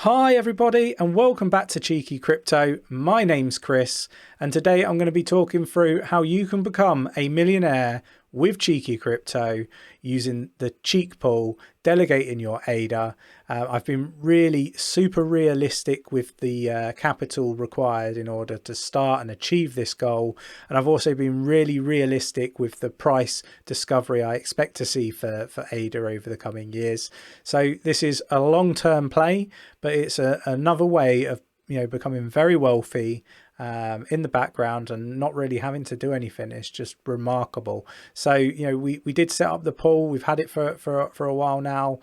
Hi everybody and welcome back to Cheeky Crypto. My name's Chris and today I'm going to be talking through how you can become a millionaire with Cheeky Crypto using the cheek pool, delegating your ADA. I've been really super realistic with the capital required in order to start and achieve this goal, and I've also been really realistic with the price discovery I expect to see for ADA over the coming years. So this is a long-term play, but it's another way of becoming very wealthy in the background and not really having to do anything. It's just remarkable. So we did set up the pool. We've had it for a while now.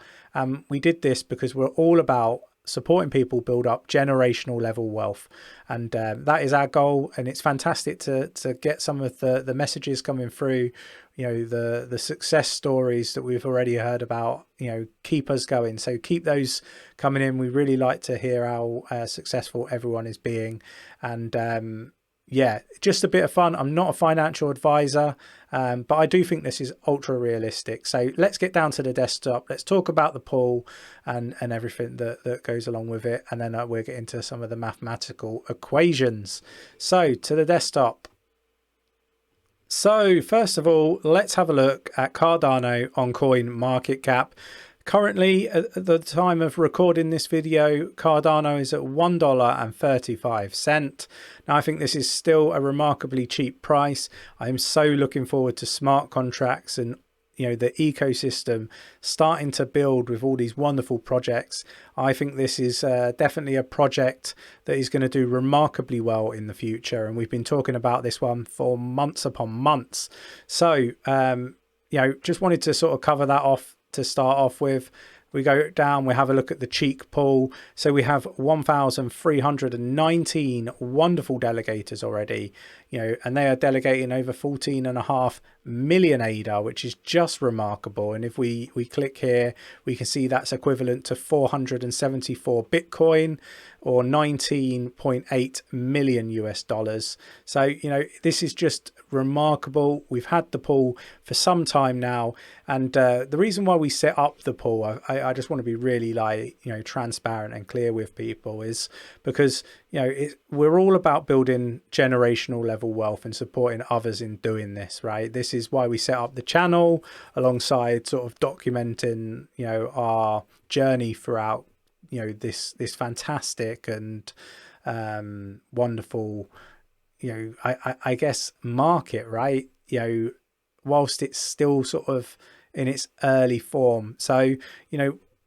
We did this because we're all about supporting people build up generational level wealth, and that is our goal. And it's fantastic to get some of the messages coming through, the success stories that we've already heard about, keep us going. So keep those coming in. We really like to hear how successful everyone is being. And yeah, just a bit of fun. I'm not a financial advisor, but I do think this is ultra realistic. So let's get down to the desktop. Let's talk about the pool and everything that goes along with it. And then we'll get into some of the mathematical equations. So to the desktop. So first of all, let's have a look at Cardano on CoinMarketCap. Currently, at the time of recording this video, Cardano is at $1.35. Now, I think this is still a remarkably cheap price. I'm so looking forward to smart contracts and the ecosystem starting to build with all these wonderful projects. I think this is definitely a project that is going to do remarkably well in the future, and we've been talking about this one for months upon months. So just wanted to sort of cover that off to start off with. We go down, we have a look at the cheek pool. So we have 1,319 wonderful delegators already, and they are delegating over 14.5 million ADA, which is just remarkable. And if we click here, we can see that's equivalent to 474 Bitcoin or 19.8 million US dollars. So, this is just remarkable. We've had the pool for some time now, and the reason why we set up the pool, I just want to be really transparent and clear with people, is because we're all about building generational level wealth and supporting others in doing this, right? This is why we set up the channel, alongside sort of documenting our journey throughout this fantastic and wonderful I guess market, right? Whilst it's still sort of in its early form. So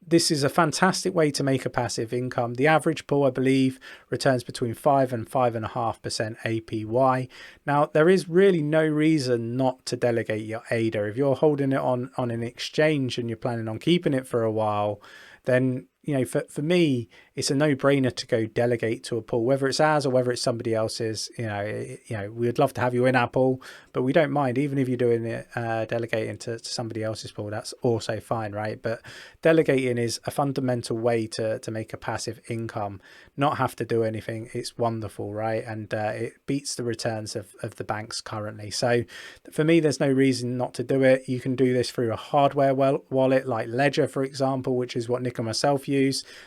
this is a fantastic way to make a passive income. The average pool, I believe, returns between 5 and 5.5% APY. Now, there is really no reason not to delegate your ADA. If you're holding it on an exchange and you're planning on keeping it for a while, then for me, it's a no-brainer to go delegate to a pool, whether it's ours or whether it's somebody else's. We'd love to have you in our pool, but we don't mind. Even if you're doing it, delegating to somebody else's pool, that's also fine, right? But delegating is a fundamental way to make a passive income, not have to do anything. It's wonderful, right? And it beats the returns of the banks currently. So for me, there's no reason not to do it. You can do this through a hardware wallet like Ledger, for example, which is what Nick and myself use.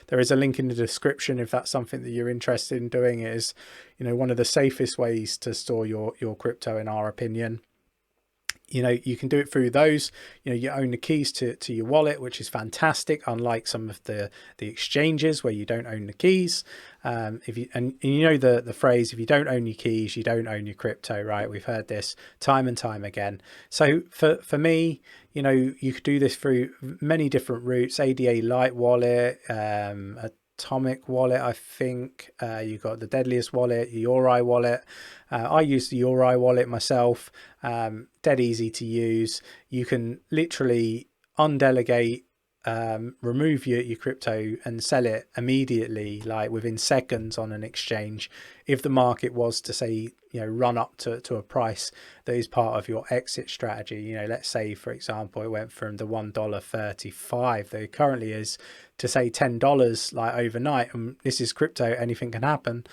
There is a link in the description if that's something that you're interested in doing. It is one of the safest ways to store your crypto, in our opinion. You can do it through those. You own the keys to your wallet, which is fantastic, unlike some of the exchanges where you don't own the keys. The phrase, if you don't own your keys, you don't own your crypto, right? We've heard this time and time again. So for me, you could do this through many different routes. ADA Lite wallet, Atomic wallet, I think. You've got the Deadliest wallet, the 𝗖𝗢𝗠𝗠𝗘𝗥𝗦 wallet. I use the 𝗖𝗢𝗠𝗠𝗘𝗥𝗦 wallet myself. Dead easy to use. You can literally undelegate, remove your crypto and sell it immediately, like within seconds on an exchange, if the market was to say run up to a price that is part of your exit strategy. Let's say, for example, it went from the $1.35 that it currently is to say $10 like overnight, and this is crypto, anything can happen.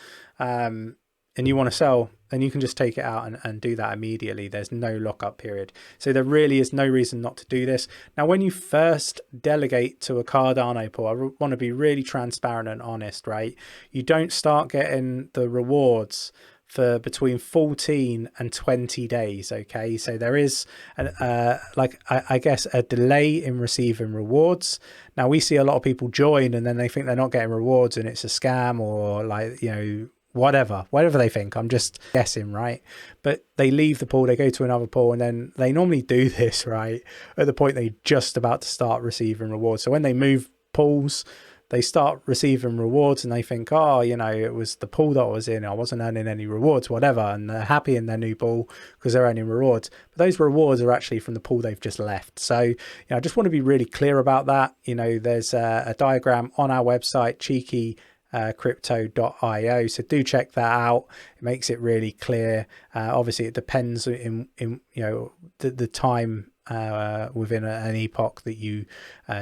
and you want to sell, then you can just take it out and do that immediately. There's no lockup period. So there really is no reason not to do this. Now, when you first delegate to a Cardano pool, I want to be really transparent and honest, right? You don't start getting the rewards for between 14 and 20 days. Okay, so there is I guess a delay in receiving rewards. Now, we see a lot of people join and then they think they're not getting rewards and it's a scam, or like, you know, whatever they think. I'm just guessing, right? But they leave the pool, they go to another pool, and then they normally do this right at the point they're just about to start receiving rewards. So when they move pools, they start receiving rewards and they think, oh, you know, it was the pool that I was in, I wasn't earning any rewards, whatever, and they're happy in their new pool because they're earning rewards. But those rewards are actually from the pool they've just left. So, you know, I just want to be really clear about that. You know, there's a diagram on our website, 𝗕𝗘𝗪𝗏.io, so do check that out. It makes it really clear. Obviously it depends in you know, the time within an epoch that you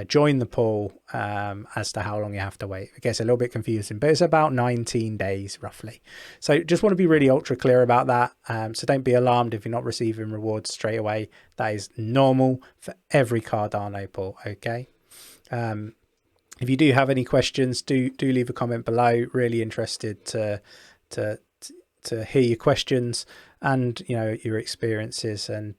join the pool as to how long you have to wait. It gets a little bit confusing, but it's about 19 days roughly. So just want to be really ultra clear about that. So don't be alarmed if you're not receiving rewards straight away. That is normal for every Cardano pool. Okay. If you do have any questions, do leave a comment below. Really interested to hear your questions and, you know, your experiences, and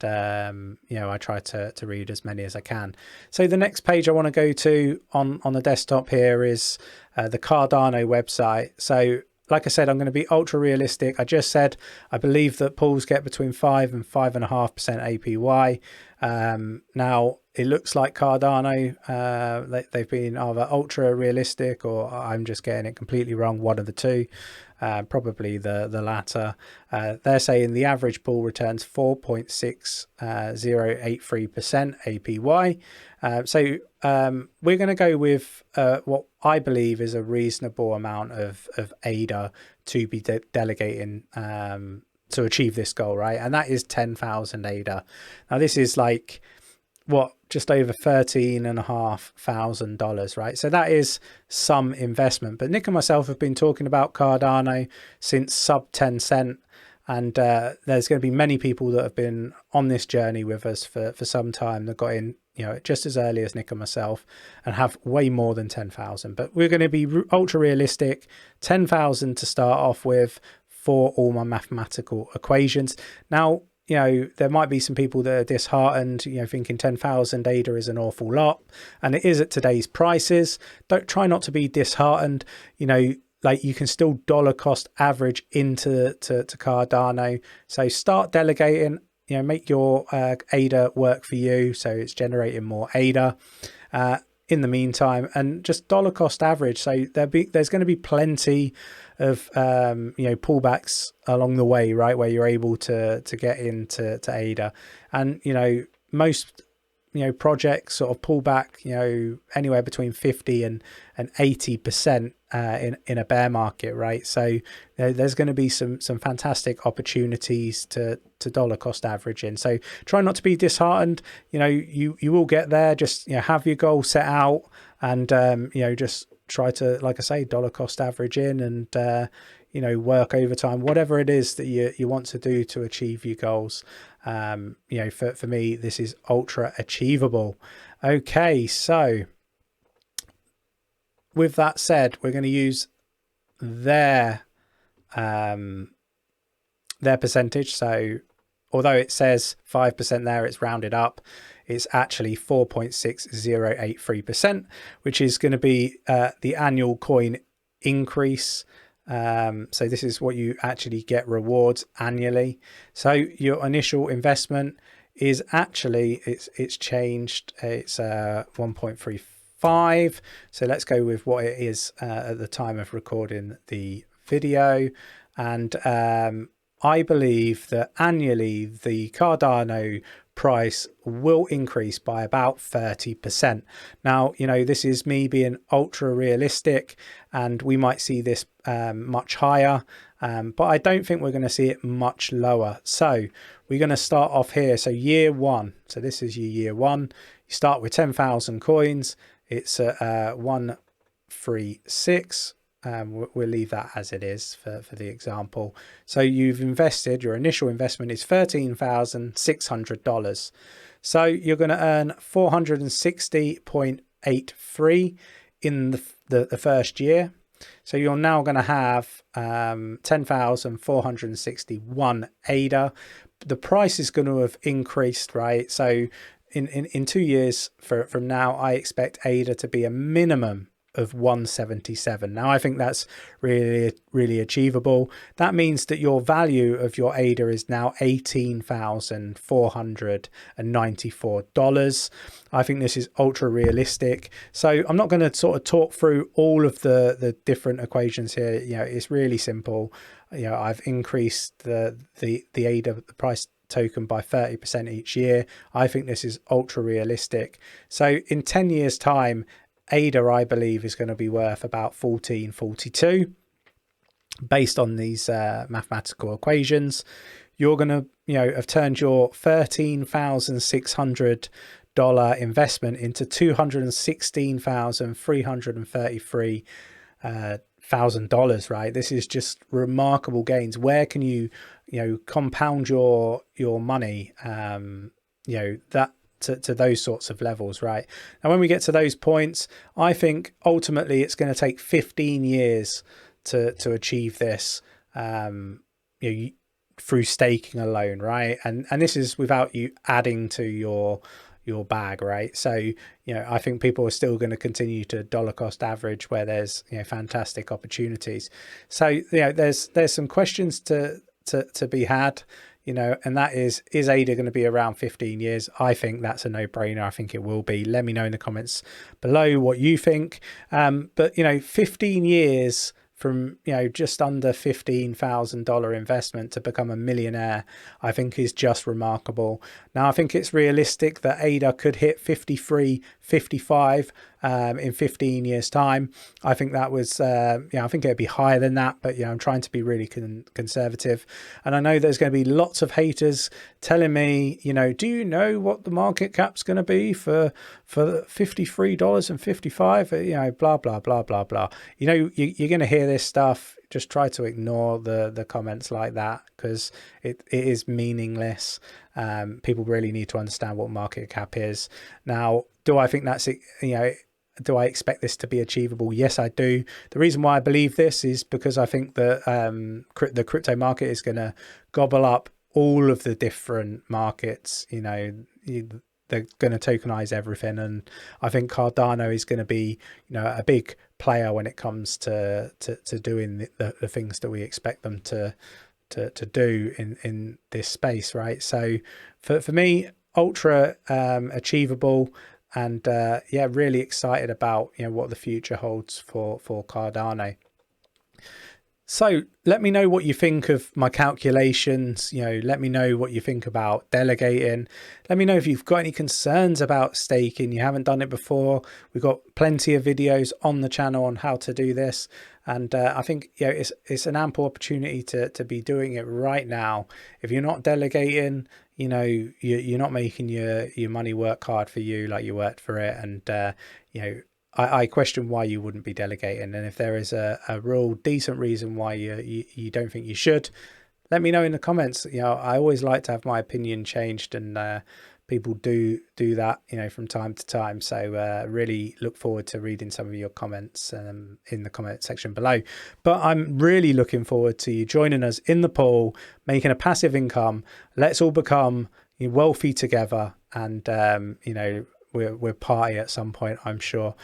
you know, I try to read as many as I can. So the next page I want to go to on the desktop here is the Cardano website. So like I said, I'm going to be ultra realistic. I just said I believe that pools get between 5 and 5.5% APY. Now it looks like Cardano, they've been either ultra realistic or I'm just getting it completely wrong, one of the two. Probably the latter. They're saying the average pool returns 4.6083% APY. So we're going to go with what I believe is a reasonable amount of ADA to be delegating to achieve this goal, right? And that is 10,000 ADA. Now this is like what, just over $13,500, right? So that is some investment. But Nick and myself have been talking about Cardano since sub 10 cent, and there's going to be many people that have been on this journey with us for some time that got in, you know, just as early as Nick and myself, and have way more than 10,000. But we're going to be ultra realistic, 10,000 to start off with for all my mathematical equations. Now, you know, there might be some people that are disheartened, you know, thinking 10,000 ADA is an awful lot, and it is at today's prices. Don't try not to be disheartened. You know, like you can still dollar cost average into to Cardano. So start delegating, you know, make your ADA work for you, so it's generating more ADA in the meantime, and just dollar cost average. So there's going to be plenty of you know, pullbacks along the way, right, where you're able to get into ADA. And, you know, most, you know, projects sort of pull back, you know, anywhere between 50 and 80% in a bear market, right? So, you know, there's going to be some fantastic opportunities to dollar cost average in. So try not to be disheartened. You know, you will get there. Just, you know, have your goal set out, and you know, just try to, like I say, dollar cost average in, and you know, work overtime, whatever it is that you want to do to achieve your goals. You know, for me, this is ultra achievable. Okay, so with that said, we're going to use their percentage. So although it says 5% there, it's rounded up. It's actually 4.6083%, which is going to be the annual coin increase. So this is what you actually get rewards annually. So your initial investment is actually, it's changed. It's 1.35. So let's go with what it is at the time of recording the video. And I believe that annually the Cardano price will increase by about 30%. Now, you know, this is me being ultra realistic, and we might see this much higher, but I don't think we're going to see it much lower. So we're going to start off here. So year one, so this is your year one. You start with 10,000 coins. It's 136. We'll leave that as it is for the example. So you've invested, your initial investment is $13,600. So you're going to earn 460.83 in the first year. So you're now going to have 10,461 ADA. The price is going to have increased, right? So in 2 years from now, I expect ADA to be a minimum of 177. Now, I think that's really achievable. That means that your value of your ADA is now $18,494. I think this is ultra realistic. So I'm not going to sort of talk through all of the different equations here. It's really simple. I've increased the ADA, the price token, by 30% each year. I think this is ultra realistic. So in 10 years time, ADA, I believe, is going to be worth about 1442 based on these mathematical equations. You're going to have turned your $13,600 investment into $216,333 right? This is just remarkable gains. Where can you compound your money that to those sorts of levels, right? And when we get to those points, I think ultimately it's going to take 15 years to achieve this through staking alone, right? And this is without you adding to your bag, right? So I think people are still going to continue to dollar cost average where there's fantastic opportunities. So there's some questions to be had, and that is ADA going to be around 15 years? I think that's a no-brainer. I think it will be. Let me know in the comments below what you think. But 15 years from just under $15,000 investment to become a millionaire, I think is just remarkable. Now, I think it's realistic that ADA could hit 53, 55 in 15 years time. I think that was I think it'd be higher than that, but I'm trying to be really conservative. And I know there's going to be lots of haters telling me, do you know what the market cap's going to be for $53.55? Blah blah blah blah blah. You're going to hear this stuff. Just try to ignore the comments like that, because it is meaningless. People really need to understand what market cap is. Now, do I think that's do I expect this to be achievable? Yes, I do. The reason why I believe this is because I think that the crypto market is going to gobble up all of the different markets. They're going to tokenize everything, and I think Cardano is going to be a big player when it comes to doing the things that we expect them to do in this space, right? So for me, ultra achievable. And really excited about what the future holds for Cardano. So let me know what you think of my calculations. Let me know what you think about delegating. Let me know if you've got any concerns about staking. You haven't done it before. We've got plenty of videos on the channel on how to do this. And I think it's an ample opportunity to be doing it right now. If you're not delegating, you're not making your money work hard for you like you worked for it. And I question why you wouldn't be delegating. And if there is a real decent reason why you don't think you should, let me know in the comments. I always like to have my opinion changed, and people do that from time to time. So really look forward to reading some of your comments in the comment section below. But I'm really looking forward to you joining us in the pool, making a passive income. Let's all become wealthy together, and we'll party at some point, I'm sure.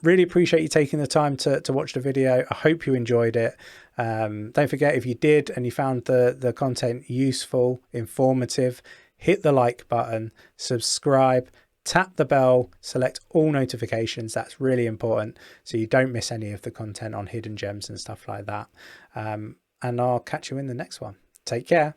Really appreciate you taking the time to watch the video. I hope you enjoyed it. Don't forget, if you did and you found the content useful, informative, hit the like button, subscribe, tap the bell, select all notifications. That's really important so you don't miss any of the content on hidden gems and stuff like that. And I'll catch you in the next one. Take care.